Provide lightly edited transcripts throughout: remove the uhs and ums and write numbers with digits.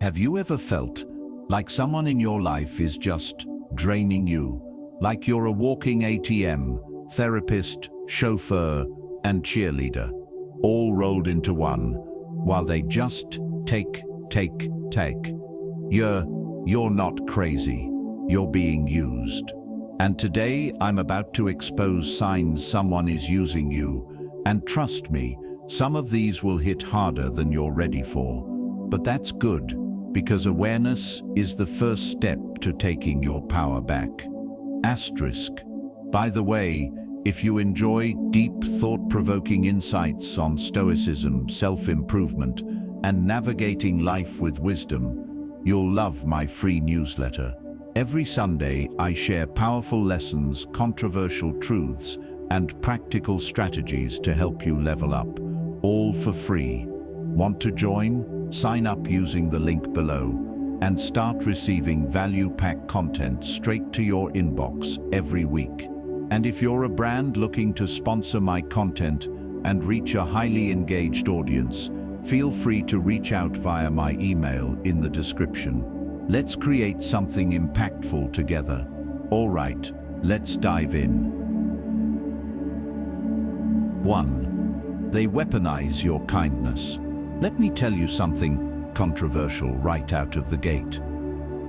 Have you ever felt like someone in your life is just draining you? Like you're a walking ATM, therapist, chauffeur, and cheerleader, all rolled into one, while they just take. You're not crazy. You're being used. And today I'm about to expose signs someone is using you. And trust me, some of these will hit harder than you're ready for. But that's good, because awareness is the first step to taking your power back. Asterisk. By the way, if you enjoy deep, thought-provoking insights on stoicism, self-improvement, and navigating life with wisdom, you'll love my free newsletter. Every Sunday, I share powerful lessons, controversial truths, and practical strategies to help you level up, all for free. Want to join? Sign up using the link below and start receiving value-packed content straight to your inbox every week. And if you're a brand looking to sponsor my content and reach a highly engaged audience, feel free to reach out via my email in the description. Let's create something impactful together. All right, let's dive in. 1. They weaponize your kindness. Let me tell you something controversial right out of the gate.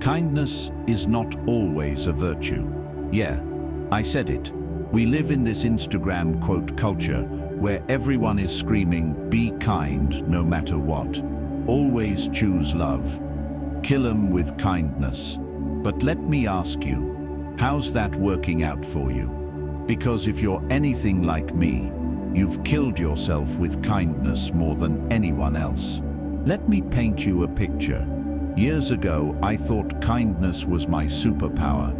Kindness is not always a virtue. Yeah, I said it. We live in this Instagram quote culture where everyone is screaming, be kind no matter what. Always choose love. Kill 'em with kindness. But let me ask you, how's that working out for you? Because if you're anything like me, you've killed yourself with kindness more than anyone else. Let me paint you a picture. Years ago, I thought kindness was my superpower.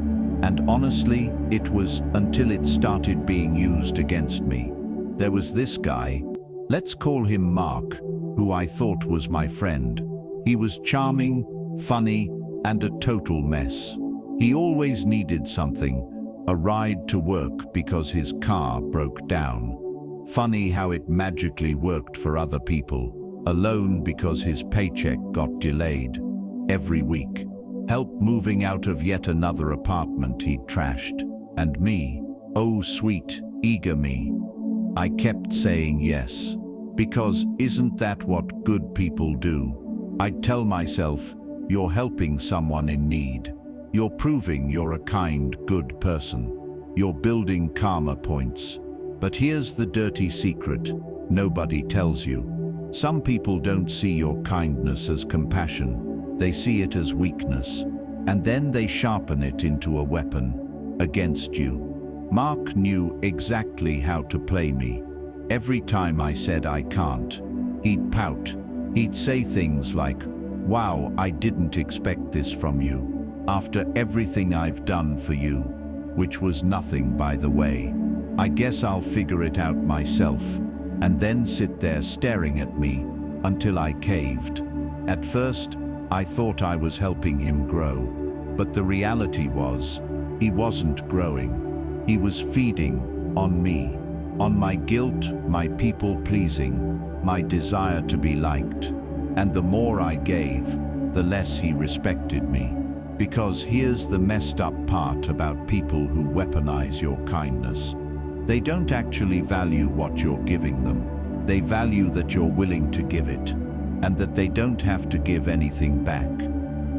And honestly, it was until it started being used against me. There was this guy, let's call him Mark, who I thought was my friend. He was charming, funny, and a total mess. He always needed something, a ride to work because his car broke down. Funny how it magically worked for other people, alone because his paycheck got delayed every week. Help moving out of yet another apartment he'd trashed. And me, oh sweet, eager me. I kept saying yes, because isn't that what good people do? I'd tell myself, you're helping someone in need. You're proving you're a kind, good person. You're building karma points. But here's the dirty secret nobody tells you. Some people don't see your kindness as compassion. They see it as weakness. And then they sharpen it into a weapon against you. Mark knew exactly how to play me. Every time I said I can't, he'd pout. He'd say things like, wow, I didn't expect this from you, after everything I've done for you, which was nothing, by the way. I guess I'll figure it out myself, and then sit there staring at me until I caved. At first, I thought I was helping him grow, but the reality was, he wasn't growing. He was feeding on me, on my guilt, my people-pleasing, my desire to be liked. And the more I gave, the less he respected me. Because here's the messed up part about people who weaponize your kindness. They don't actually value what you're giving them. They value that you're willing to give it, and that they don't have to give anything back.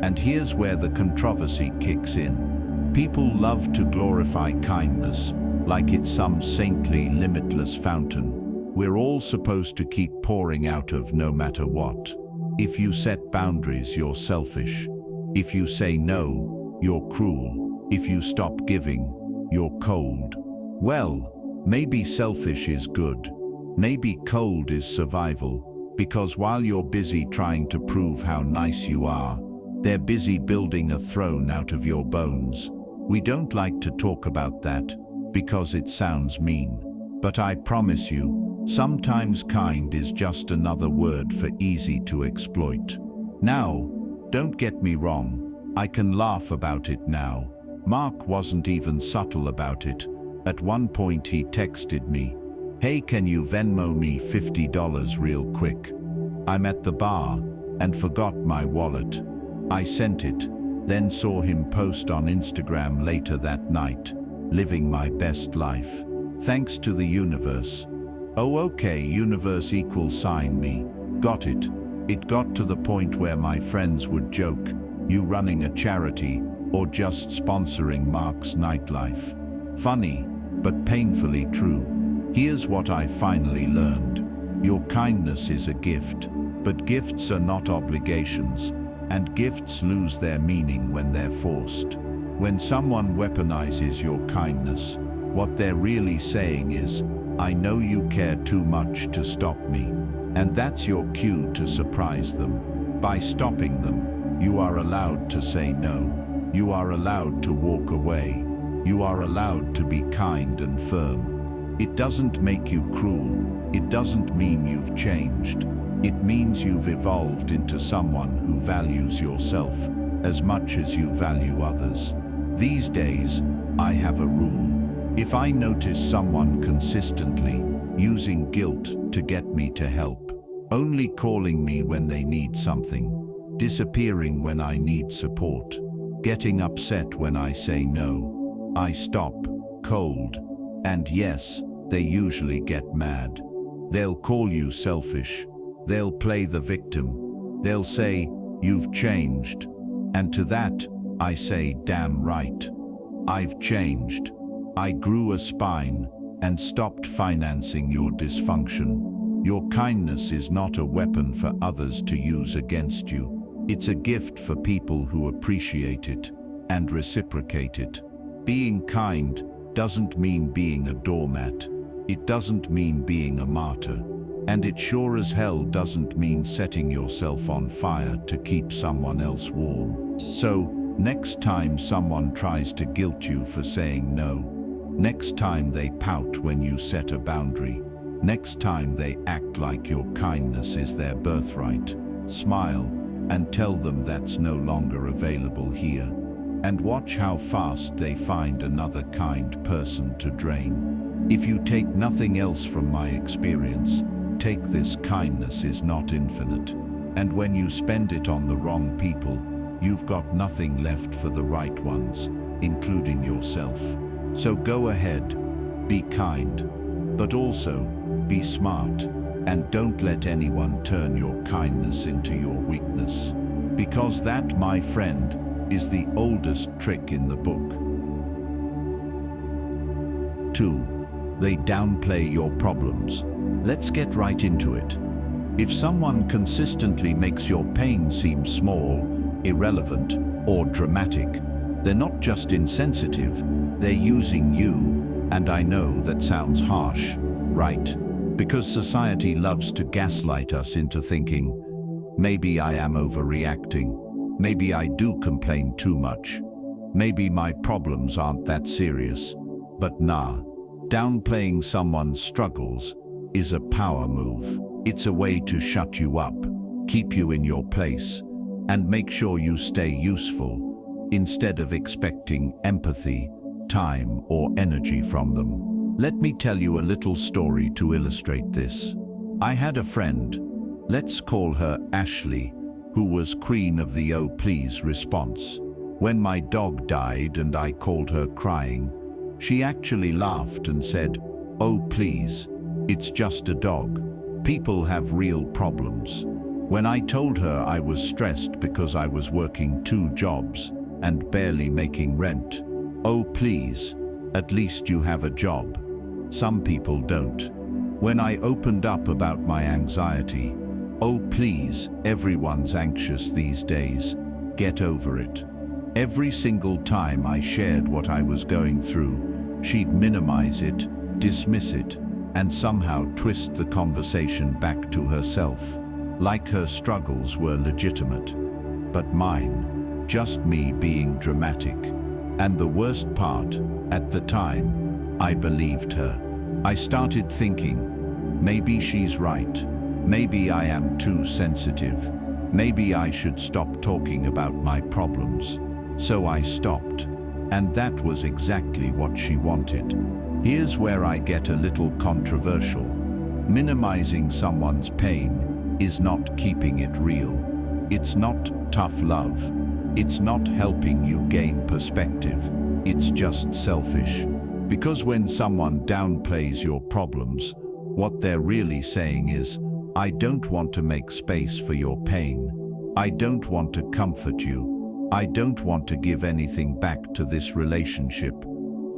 And here's where the controversy kicks in. People love to glorify kindness, like it's some saintly, limitless fountain we're all supposed to keep pouring out of no matter what. If you set boundaries, you're selfish. If you say no, you're cruel. If you stop giving, you're cold. Well, maybe selfish is good. Maybe cold is survival, because while you're busy trying to prove how nice you are, they're busy building a throne out of your bones. We don't like to talk about that, because it sounds mean. But I promise you, sometimes kind is just another word for easy to exploit. Now, don't get me wrong, I can laugh about it now. Mark wasn't even subtle about it. At one point he texted me, "Hey, can you Venmo me $50 real quick? I'm at the bar, and forgot my wallet. I sent it, then saw him post on Instagram later that night, living my best life. Thanks to the universe. Oh okay, universe equals sign me. Got it. It got to the point where my friends would joke, you running a charity or just sponsoring Mark's nightlife. Funny, but painfully true. Here's what I finally learned. Your kindness is a gift, but gifts are not obligations, and gifts lose their meaning when they're forced. When someone weaponizes your kindness, what they're really saying is, I know you care too much to stop me. And that's your cue to surprise them. By stopping them, you are allowed to say no. You are allowed to walk away. You are allowed to be kind and firm. It doesn't make you cruel. It doesn't mean you've changed. It means you've evolved into someone who values yourself as much as you value others. These days, I have a rule. If I notice someone consistently using guilt to get me to help, only calling me when they need something, disappearing when I need support, getting upset when I say no, I stop, cold, and yes, they usually get mad. They'll call you selfish. They'll play the victim. They'll say, you've changed. And to that, I say, damn right. I've changed. I grew a spine and stopped financing your dysfunction. Your kindness is not a weapon for others to use against you. It's a gift for people who appreciate it and reciprocate it. Being kind doesn't mean being a doormat. It doesn't mean being a martyr. And it sure as hell doesn't mean setting yourself on fire to keep someone else warm. So, next time someone tries to guilt you for saying no, next time they pout when you set a boundary, next time they act like your kindness is their birthright, smile and tell them that's no longer available here. And watch how fast they find another kind person to drain. If you take nothing else from my experience, take this: kindness is not infinite. And when you spend it on the wrong people, you've got nothing left for the right ones, including yourself. So go ahead, be kind, but also be smart, and don't let anyone turn your kindness into your weakness. Because that, my friend, is the oldest trick in the book. 2. They downplay your problems. Let's get right into it. If someone consistently makes your pain seem small, irrelevant, or dramatic, they're not just insensitive, they're using you. And I know that sounds harsh, right? Because society loves to gaslight us into thinking, maybe I am overreacting, maybe I do complain too much, maybe my problems aren't that serious. But nah, downplaying someone's struggles is a power move. It's a way to shut you up, keep you in your place, and make sure you stay useful, instead of expecting empathy, time, or energy from them. Let me tell you a little story to illustrate this. I had a friend, let's call her Ashley, who was queen of the "oh please" response. When my dog died and I called her crying, she actually laughed and said, "Oh please, it's just a dog. People have real problems." When I told her I was stressed because I was working 2 jobs and barely making rent, "Oh please, at least you have a job. Some people don't." When I opened up about my anxiety, "Oh please, everyone's anxious these days. Get over it." Every single time I shared what I was going through, she'd minimize it, dismiss it, and somehow twist the conversation back to herself, like her struggles were legitimate. But mine, just me being dramatic. And the worst part, at the time, I believed her. I started thinking, maybe she's right. Maybe I am too sensitive. Maybe I should stop talking about my problems. So I stopped. And that was exactly what she wanted. Here's where I get a little controversial. Minimizing someone's pain is not keeping it real. It's not tough love. It's not helping you gain perspective. It's just selfish. Because when someone downplays your problems, what they're really saying is, I don't want to make space for your pain. I don't want to comfort you. I don't want to give anything back to this relationship.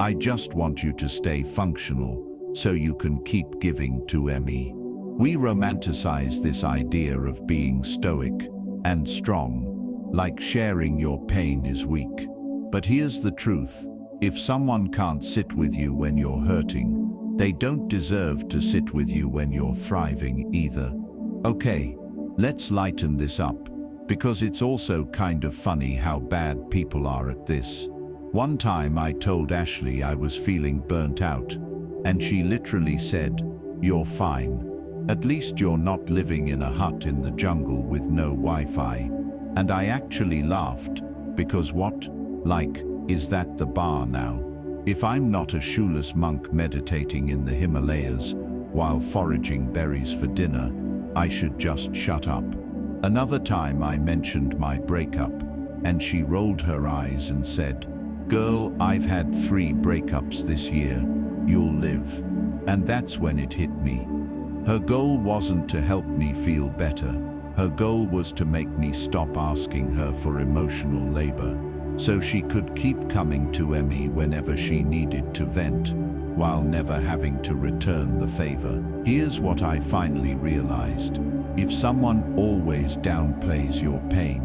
I just want you to stay functional so you can keep giving to me. We romanticize this idea of being stoic and strong, like sharing your pain is weak. But here's the truth. If someone can't sit with you when you're hurting, they don't deserve to sit with you when you're thriving either. Okay, let's lighten this up, because it's also kind of funny how bad people are at this. One time I told Ashley I was feeling burnt out, and she literally said, "You're fine. At least you're not living in a hut in the jungle with no Wi-Fi." And I actually laughed, because what, like, is that the bar now? If I'm not a shoeless monk meditating in the Himalayas while foraging berries for dinner, I should just shut up. Another time I mentioned my breakup, and she rolled her eyes and said, "Girl, I've had 3 breakups this year. You'll live." And that's when it hit me. Her goal wasn't to help me feel better. Her goal was to make me stop asking her for emotional labor, so she could keep coming to me whenever she needed to vent, while never having to return the favor. Here's what I finally realized. If someone always downplays your pain,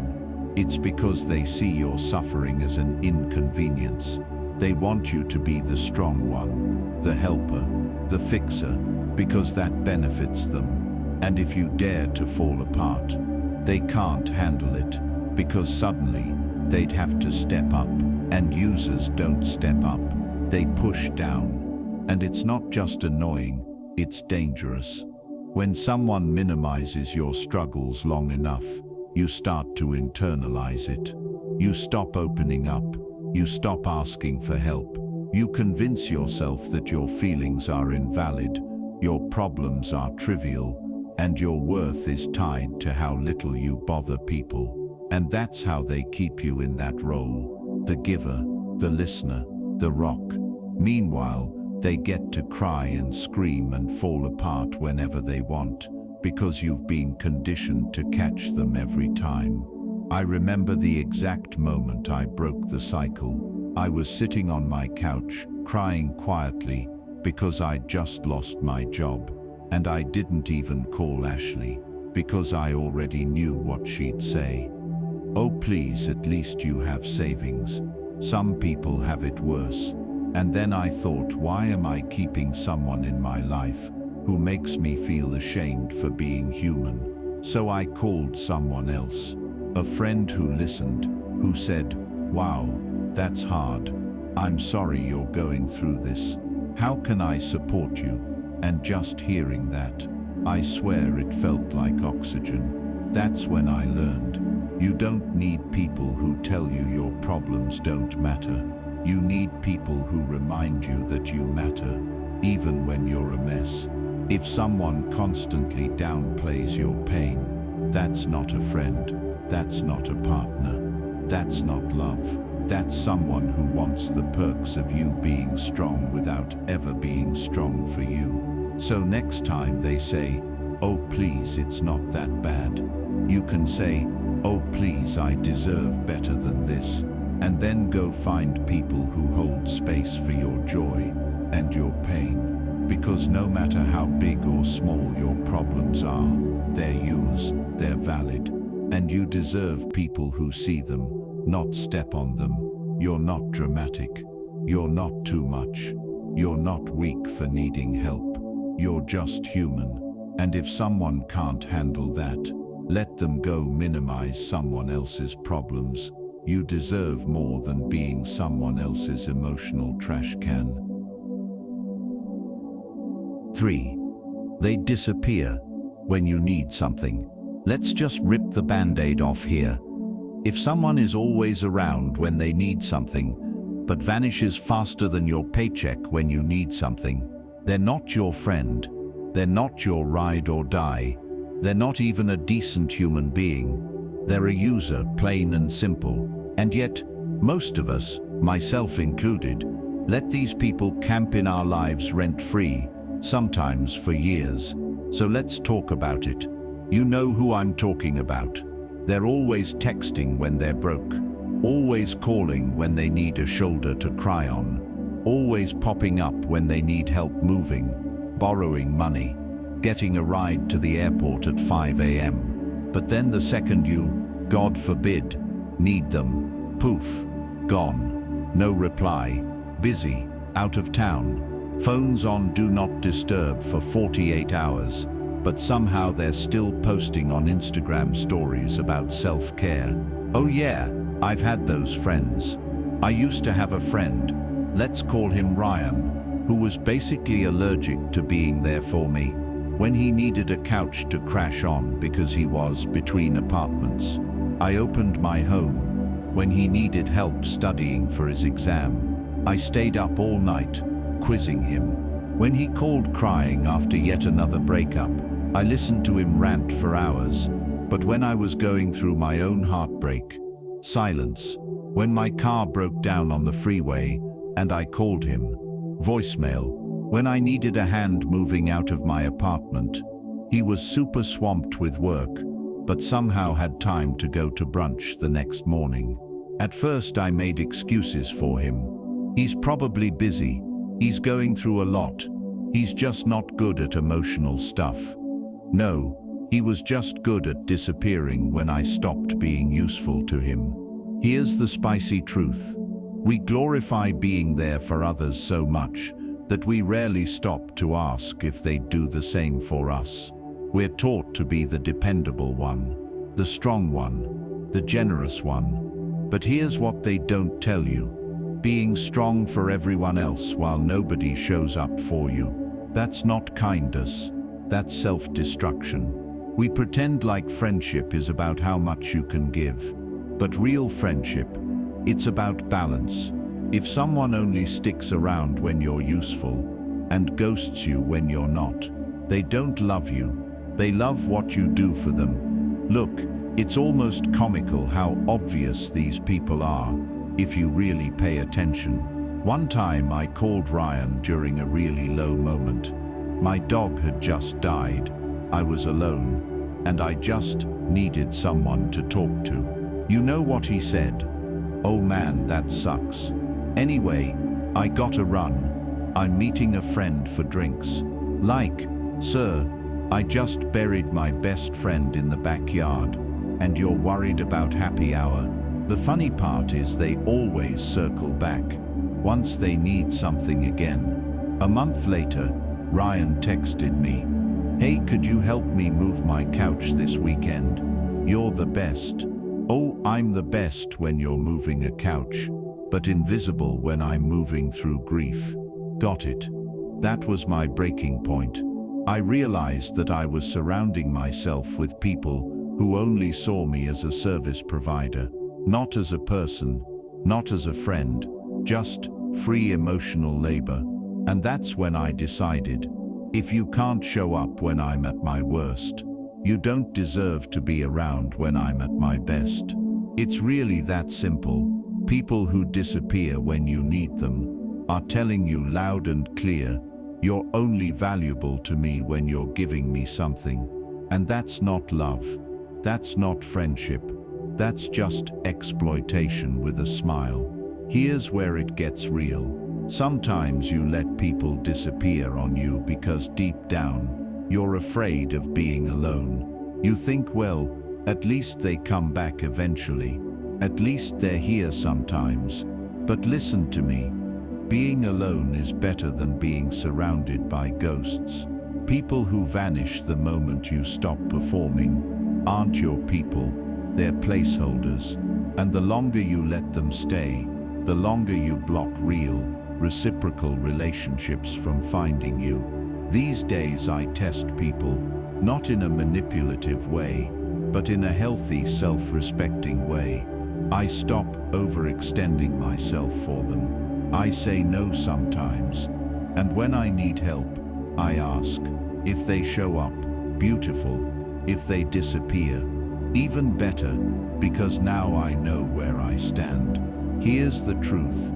it's because they see your suffering as an inconvenience. They want you to be the strong one, the helper, the fixer, because that benefits them. And if you dare to fall apart, they can't handle it, because suddenly they'd have to step up, and users don't step up. They push down. And it's not just annoying, it's dangerous. When someone minimizes your struggles long enough, you start to internalize it. You stop opening up. You stop asking for help. You convince yourself that your feelings are invalid, your problems are trivial, and your worth is tied to how little you bother people. And that's how they keep you in that role, the giver, the listener, the rock. Meanwhile, they get to cry and scream and fall apart whenever they want, because you've been conditioned to catch them every time. I remember the exact moment I broke the cycle. I was sitting on my couch, crying quietly, because I'd just lost my job. And I didn't even call Ashley, because I already knew what she'd say. "Oh please, at least you have savings. Some people have it worse." And then I thought, why am I keeping someone in my life who makes me feel ashamed for being human? So I called someone else, a friend who listened, who said, "Wow, that's hard. I'm sorry you're going through this. How can I support you?" And just hearing that, I swear it felt like oxygen. That's when I learned, you don't need people who tell you your problems don't matter. You need people who remind you that you matter, even when you're a mess. If someone constantly downplays your pain, that's not a friend, that's not a partner, that's not love. That's someone who wants the perks of you being strong without ever being strong for you. So next time they say, "Oh please, it's not that bad," you can say, "Oh please, I deserve better than this." And then go find people who hold space for your joy and your pain. Because no matter how big or small your problems are, they're yours, they're valid, and you deserve people who see them, not step on them. You're not dramatic. You're not too much. You're not weak for needing help. You're just human. And if someone can't handle that, let them go minimize someone else's problems. You deserve more than being someone else's emotional trash can. 3. They disappear when you need something. Let's just rip the band-aid off here. If someone is always around when they need something, but vanishes faster than your paycheck when you need something, they're not your friend. They're not your ride or die. They're not even a decent human being. They're a user, plain and simple. And yet, most of us, myself included, let these people camp in our lives rent-free, sometimes for years. So let's talk about it. You know who I'm talking about. They're always texting when they're broke, always calling when they need a shoulder to cry on, always popping up when they need help moving, borrowing money, getting a ride to the airport at 5 a.m. But then the second you, God forbid, need them, poof, gone. No reply, busy, out of town, phones on do not disturb for 48 hours. But somehow they're still posting on Instagram stories about self-care. Oh yeah, I've had those friends. I used to have a friend, let's call him Ryan, who was basically allergic to being there for me when he needed a couch to crash on because he was between apartments. I opened my home when he needed help studying for his exam. I stayed up all night, quizzing him. When he called crying after yet another breakup, I listened to him rant for hours. But when I was going through my own heartbreak, silence. When my car broke down on the freeway and I called him, voicemail. When I needed a hand moving out of my apartment, he was super swamped with work, but somehow had time to go to brunch the next morning. At first I made excuses for him. He's probably busy. He's going through a lot. He's just not good at emotional stuff. No, he was just good at disappearing when I stopped being useful to him. Here's the spicy truth. We glorify being there for others so much that we rarely stop to ask if they'd do the same for us. We're taught to be the dependable one, the strong one, the generous one. But here's what they don't tell you. Being strong for everyone else while nobody shows up for you. That's not kindness. That's self-destruction. We pretend like friendship is about how much you can give. But real friendship, it's about balance. If someone only sticks around when you're useful and ghosts you when you're not, they don't love you. They love what you do for them. Look, it's almost comical how obvious these people are if you really pay attention. One time I called Ryan during a really low moment. My dog had just died. I was alone, and I just needed someone to talk to. You know what he said? "Oh man, that sucks. Anyway, I gotta run. I'm meeting a friend for drinks." Like, "Sir, I just buried my best friend in the backyard, and you're worried about happy hour." The funny part is they always circle back, once they need something again. A month later, Ryan texted me, "Hey, could you help me move my couch this weekend? You're the best." Oh, I'm the best when you're moving a couch, but invisible when I'm moving through grief. Got it. That was my breaking point. I realized that I was surrounding myself with people who only saw me as a service provider, not as a person, not as a friend, just free emotional labor. And that's when I decided, if you can't show up when I'm at my worst, you don't deserve to be around when I'm at my best. It's really that simple. People who disappear when you need them are telling you loud and clear, you're only valuable to me when you're giving me something. And that's not love. That's not friendship. That's just exploitation with a smile. Here's where it gets real. Sometimes you let people disappear on you because deep down, you're afraid of being alone. You think, well, at least they come back eventually. At least they're here sometimes. But listen to me. Being alone is better than being surrounded by ghosts. People who vanish the moment you stop performing aren't your people, they're placeholders. And the longer you let them stay, the longer you block real, reciprocal relationships from finding you. These days I test people, not in a manipulative way, but in a healthy, self-respecting way. I stop overextending myself for them. I say no sometimes, and when I need help, I ask. If they show up, beautiful. If they disappear, Even better, because now I know where I stand. Here's the truth.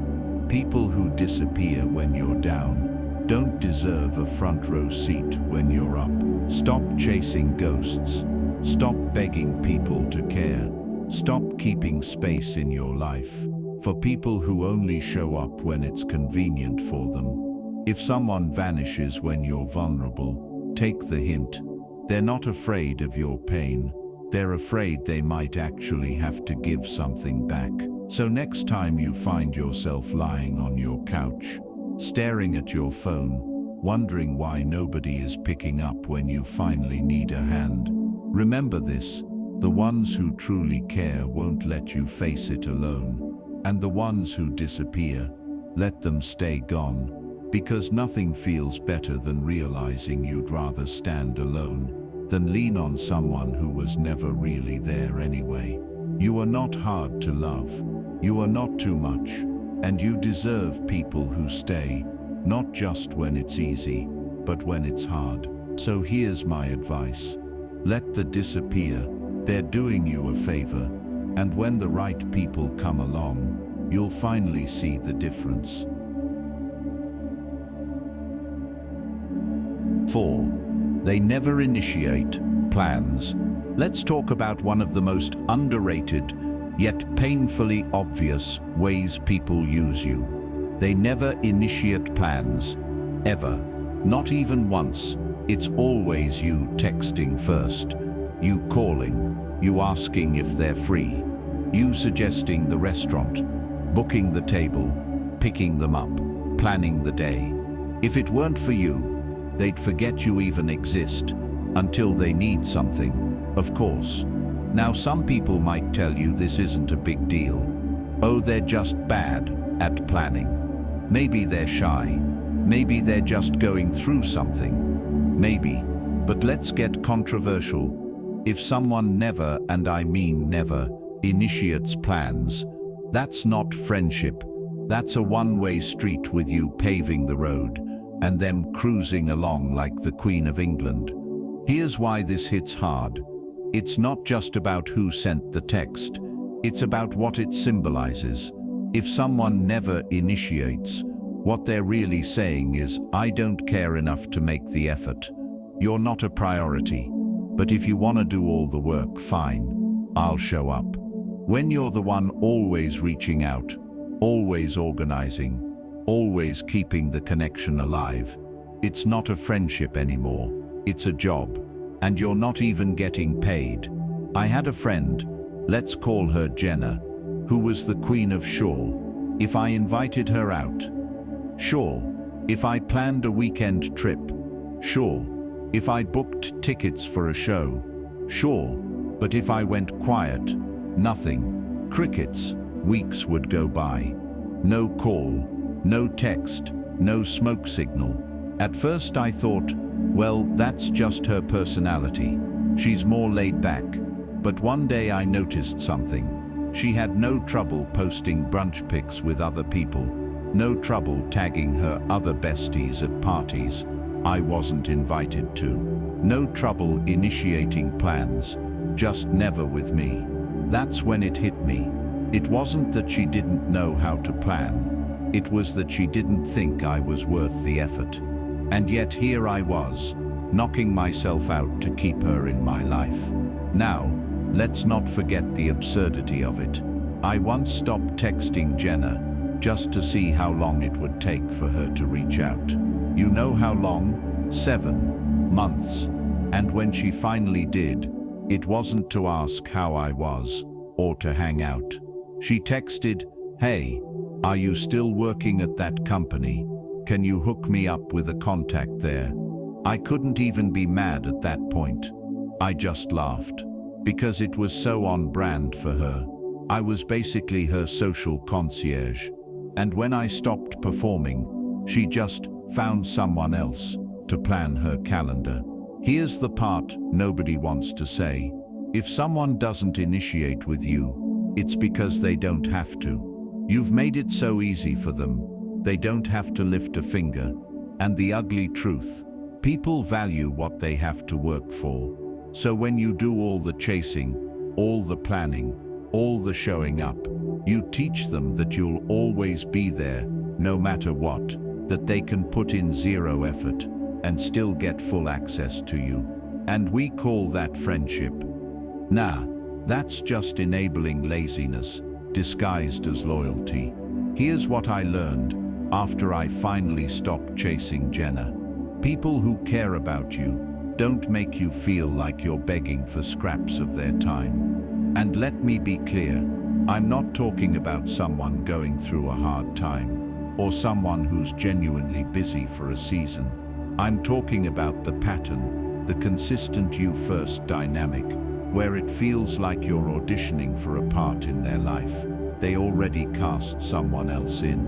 People who disappear when you're down don't deserve a front row seat when you're up. Stop chasing ghosts. Stop begging people to care. Stop keeping space in your life for people who only show up when it's convenient for them. If someone vanishes when you're vulnerable, take the hint. They're not afraid of your pain. They're afraid they might actually have to give something back. So next time you find yourself lying on your couch, staring at your phone, wondering why nobody is picking up when you finally need a hand, remember this: the ones who truly care won't let you face it alone. And the ones who disappear, let them stay gone, because nothing feels better than realizing you'd rather stand alone than lean on someone who was never really there anyway. You are not hard to love. You are not too much. And you deserve people who stay, not just when it's easy, but when it's hard. So here's my advice. Let the disappear. They're doing you a favor. And when the right people come along, you'll finally see the difference. 4. They never initiate plans. Let's talk about one of the most underrated, yet painfully obvious ways people use you. They never initiate plans, ever. Not even once. It's always you texting first, you calling, you asking if they're free, you suggesting the restaurant, booking the table, picking them up, planning the day. If it weren't for you, they'd forget you even exist until they need something, of course. Now some people might tell you this isn't a big deal. Oh, they're just bad at planning. Maybe they're shy. Maybe they're just going through something. Maybe. But let's get controversial. If someone never, and I mean never, initiates plans, that's not friendship. That's a one-way street with you paving the road and them cruising along like the Queen of England. Here's why this hits hard. It's not just about who sent the text. It's about what it symbolizes. If someone never initiates, what they're really saying is, I don't care enough to make the effort. You're not a priority. But if you want to do all the work, fine. I'll show up. When you're the one always reaching out, always organizing, always keeping the connection alive, it's not a friendship anymore. It's a job. And you're not even getting paid. I had a friend, let's call her Jenna, who was the queen of sure. If I invited her out, sure. If I planned a weekend trip, sure. If I booked tickets for a show, sure. But if I went quiet, nothing. Crickets. Weeks would go by. No call, no text, no smoke signal. At first I thought, well, that's just her personality. She's more laid back. But one day I noticed something. She had no trouble posting brunch pics with other people. No trouble tagging her other besties at parties I wasn't invited to. No trouble initiating plans. Just never with me. That's when it hit me. It wasn't that she didn't know how to plan. It was that she didn't think I was worth the effort. And yet here I was, knocking myself out to keep her in my life. Now, let's not forget the absurdity of it. I once stopped texting Jenna just to see how long it would take for her to reach out. You know how long? 7 months. And when she finally did, it wasn't to ask how I was or to hang out. She texted, "Hey, are you still working at that company? Can you hook me up with a contact there?" I couldn't even be mad at that point. I just laughed. Because it was so on brand for her. I was basically her social concierge. And when I stopped performing, she just found someone else to plan her calendar. Here's the part nobody wants to say. If someone doesn't initiate with you, it's because they don't have to. You've made it so easy for them. They don't have to lift a finger. And the ugly truth, people value what they have to work for. So when you do all the chasing, all the planning, all the showing up. You teach them that you'll always be there, no matter what, that they can put in zero effort and still get full access to you. And we call that friendship. Nah, that's just enabling laziness, disguised as loyalty. Here's what I learned after I finally stopped chasing Jenna. People who care about you don't make you feel like you're begging for scraps of their time. And let me be clear, I'm not talking about someone going through a hard time, or someone who's genuinely busy for a season. I'm talking about the pattern, the consistent you-first dynamic, where it feels like you're auditioning for a part in their life. They already cast someone else in.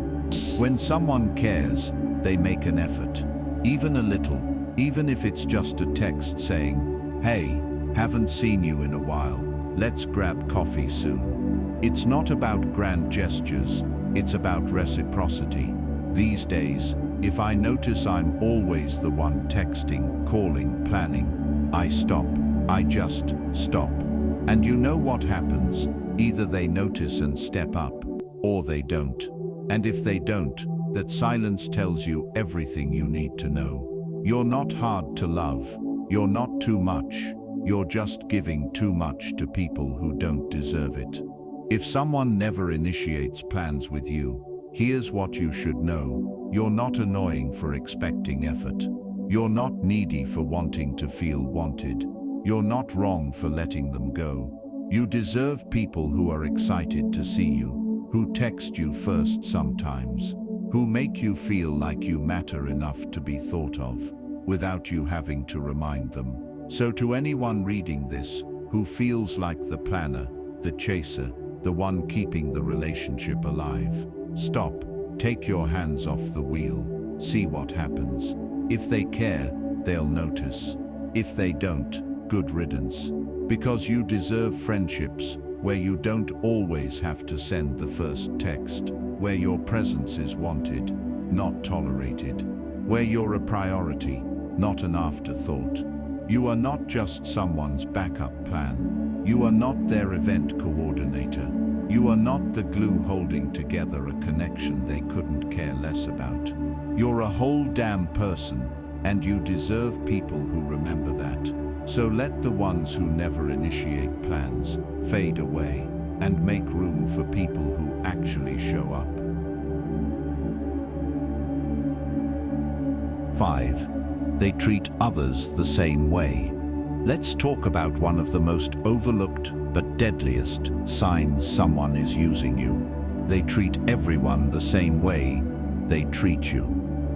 When someone cares, they make an effort, even a little, even if it's just a text saying, "Hey, haven't seen you in a while, let's grab coffee soon." It's not about grand gestures, it's about reciprocity. These days, if I notice I'm always the one texting, calling, planning, I stop. I just stop. And you know what happens? Either they notice and step up, or they don't. And if they don't, that silence tells you everything you need to know. You're not hard to love. You're not too much. You're just giving too much to people who don't deserve it. If someone never initiates plans with you, here's what you should know. You're not annoying for expecting effort. You're not needy for wanting to feel wanted. You're not wrong for letting them go. You deserve people who are excited to see you, who text you first sometimes, who make you feel like you matter enough to be thought of, without you having to remind them. So to anyone reading this, who feels like the planner, the chaser, the one keeping the relationship alive, stop, take your hands off the wheel, see what happens. If they care, they'll notice. If they don't, good riddance. Because you deserve friendships where you don't always have to send the first text, where your presence is wanted, not tolerated, where you're a priority, not an afterthought. You are not just someone's backup plan. You are not their event coordinator. You are not the glue holding together a connection they couldn't care less about. You're a whole damn person, and you deserve people who remember that. So let the ones who never initiate plans fade away and make room for people who actually show up. 5. They treat others the same way. Let's talk about one of the most overlooked but deadliest signs someone is using you. They treat everyone the same way. They treat you.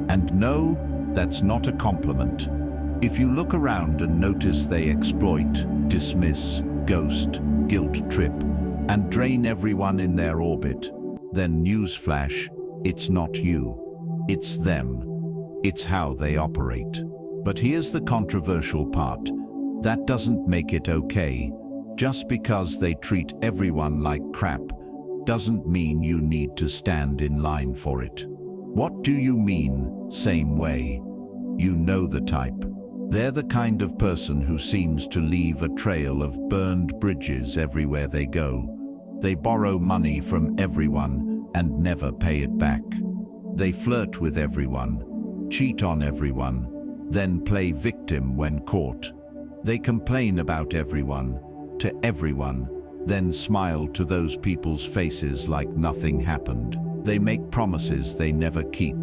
And no, that's not a compliment. If you look around and notice they exploit, dismiss, ghost, guilt trip, and drain everyone in their orbit, then newsflash, it's not you. It's them. It's how they operate. But here's the controversial part. That doesn't make it okay. Just because they treat everyone like crap doesn't mean you need to stand in line for it. What do you mean, same way? You know the type. They're the kind of person who seems to leave a trail of burned bridges everywhere they go. They borrow money from everyone and never pay it back. They flirt with everyone, cheat on everyone, then play victim when caught. They complain about everyone, to everyone, then smile to those people's faces like nothing happened. They make promises they never keep,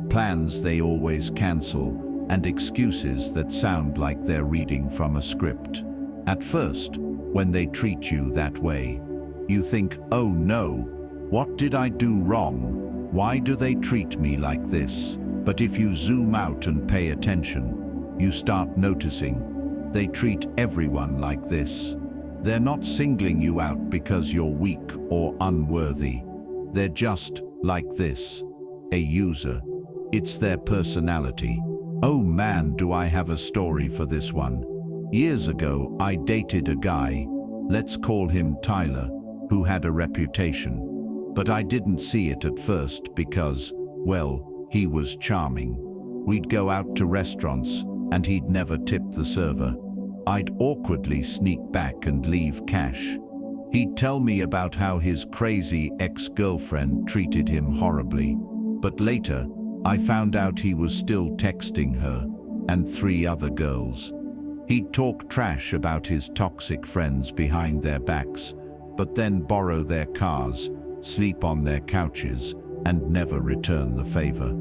plans they always cancel, and excuses that sound like they're reading from a script. At first, when they treat you that way, you think, oh no, what did I do wrong? Why do they treat me like this? But if you zoom out and pay attention, you start noticing they treat everyone like this. They're not singling you out because you're weak or unworthy. They're just like this, a user. It's their personality. Oh man, do I have a story for this one. Years ago, I dated a guy, let's call him Tyler, who had a reputation. But I didn't see it at first because, well, he was charming. We'd go out to restaurants, and he'd never tip the server. I'd awkwardly sneak back and leave cash. He'd tell me about how his crazy ex-girlfriend treated him horribly, but later, I found out he was still texting her and 3 other girls. He'd talk trash about his toxic friends behind their backs, but then borrow their cars, sleep on their couches, and never return the favor.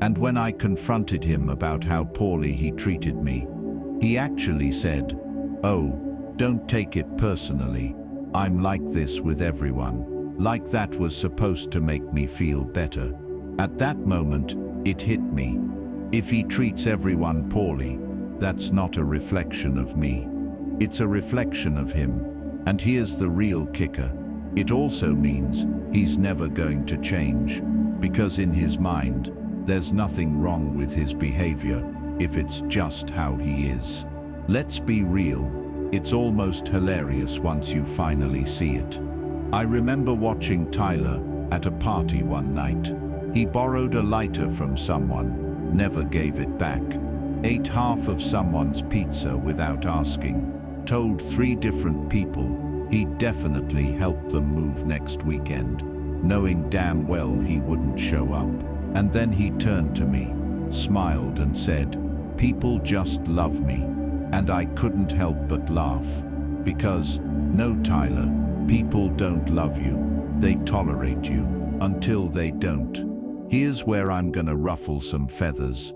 And when I confronted him about how poorly he treated me, he actually said, "Oh, don't take it personally. I'm like this with everyone." Like that was supposed to make me feel better. At that moment, it hit me. If he treats everyone poorly, that's not a reflection of me. It's a reflection of him. And here's the real kicker. It also means he's never going to change, because in his mind, there's nothing wrong with his behavior if it's just how he is. Let's be real, it's almost hilarious once you finally see it. I remember watching Tyler at a party one night. He borrowed a lighter from someone, never gave it back, ate half of someone's pizza without asking, told 3 different people he'd definitely help them move next weekend, knowing damn well he wouldn't show up. And then he turned to me, smiled and said, "People just love me." And I couldn't help but laugh. Because, no Tyler, people don't love you. They tolerate you, until they don't. Here's where I'm gonna ruffle some feathers.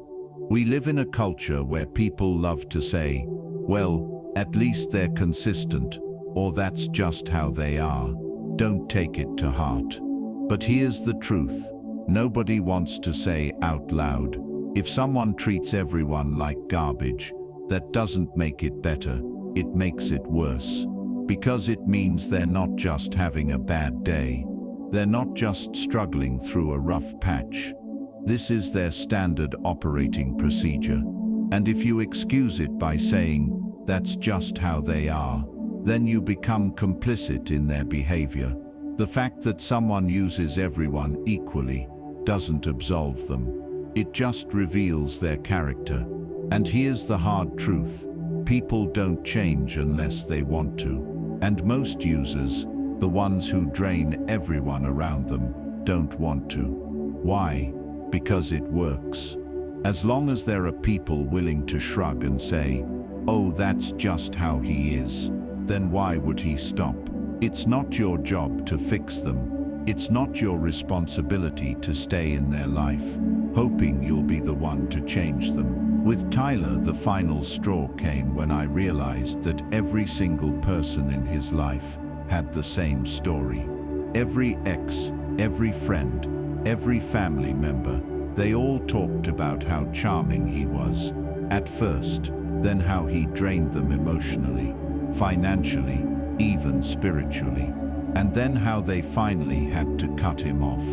We live in a culture where people love to say, well, at least they're consistent, or that's just how they are. Don't take it to heart. But here's the truth. Nobody wants to say out loud, if someone treats everyone like garbage, that doesn't make it better, it makes it worse. Because it means they're not just having a bad day. They're not just struggling through a rough patch. This is their standard operating procedure. And if you excuse it by saying, that's just how they are, then you become complicit in their behavior. The fact that someone uses everyone equally doesn't absolve them. It just reveals their character. And here's the hard truth. People don't change unless they want to. And most users, the ones who drain everyone around them, don't want to. Why? Because it works. As long as there are people willing to shrug and say, oh, that's just how he is, then why would he stop? It's not your job to fix them. It's not your responsibility to stay in their life, hoping you'll be the one to change them. With Tyler, the final straw came when I realized that every single person in his life had the same story. Every ex, every friend, every family member, they all talked about how charming he was at first, then how he drained them emotionally, financially, even spiritually, and then how they finally had to cut him off.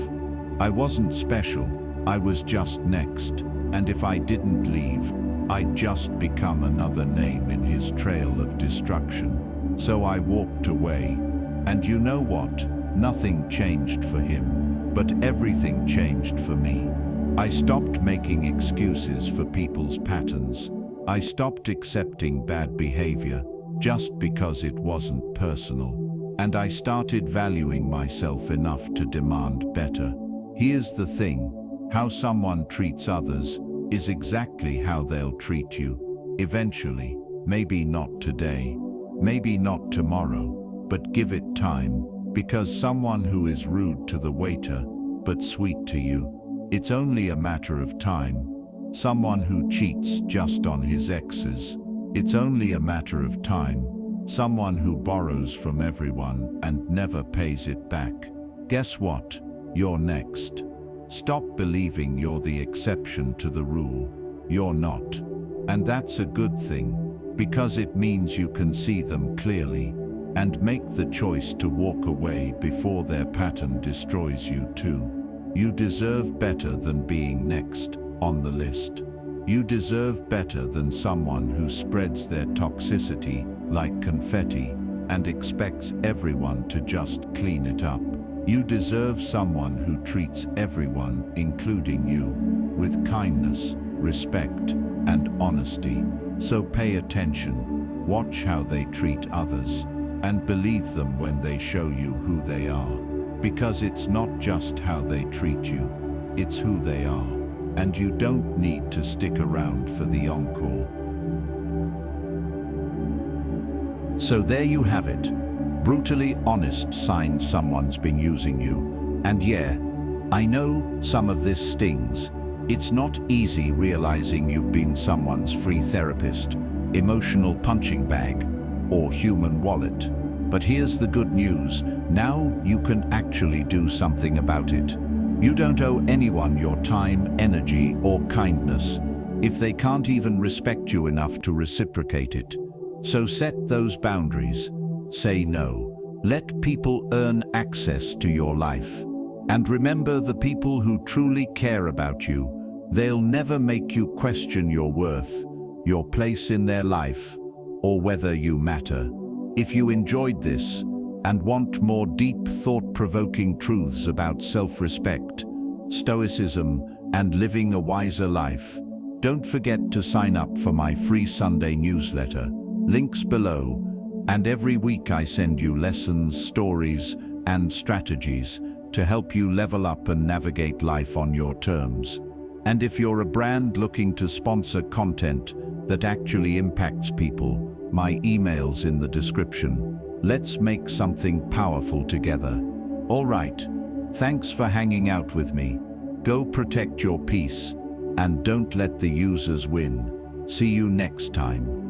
I wasn't special, I was just next, and if I didn't leave, I'd just become another name in his trail of destruction. So I walked away, and you know what? Nothing changed for him, but everything changed for me. I stopped making excuses for people's patterns. I stopped accepting bad behavior just because it wasn't personal. And I started valuing myself enough to demand better. Here's the thing, how someone treats others is exactly how they'll treat you. Eventually, maybe not today, maybe not tomorrow, but give it time, because someone who is rude to the waiter, but sweet to you, it's only a matter of time. Someone who cheats just on his exes, it's only a matter of time. Someone who borrows from everyone and never pays it back. Guess what? You're next. Stop believing you're the exception to the rule. You're not. And that's a good thing, because it means you can see them clearly and make the choice to walk away before their pattern destroys you too. You deserve better than being next on the list. You deserve better than someone who spreads their toxicity like confetti and expects everyone to just clean it up. You deserve someone who treats everyone, including you, with kindness, respect, and honesty. So pay attention. Watch how they treat others, and believe them when they show you who they are. Because it's not just how they treat you, it's who they are. And you don't need to stick around for the encore. So there you have it. Brutally honest signs someone's been using you. And yeah, I know some of this stings. It's not easy realizing you've been someone's free therapist, emotional punching bag, or human wallet. But here's the good news. Now you can actually do something about it. You don't owe anyone your time, energy, or kindness if they can't even respect you enough to reciprocate it. So set those boundaries. Say no. Let people earn access to your life. And remember, the people who truly care about you, they'll never make you question your worth, your place in their life, or whether you matter. If you enjoyed this and want more deep, thought-provoking truths about self-respect, stoicism, and living a wiser life, don't forget to sign up for my free Sunday newsletter. Links below. And every week I send you lessons, stories, and strategies to help you level up and navigate life on your terms. And if you're a brand looking to sponsor content that actually impacts people, my email's in the description. Let's make something powerful together. All right, thanks for hanging out with me. Go protect your peace, and don't let the users win. See you next time.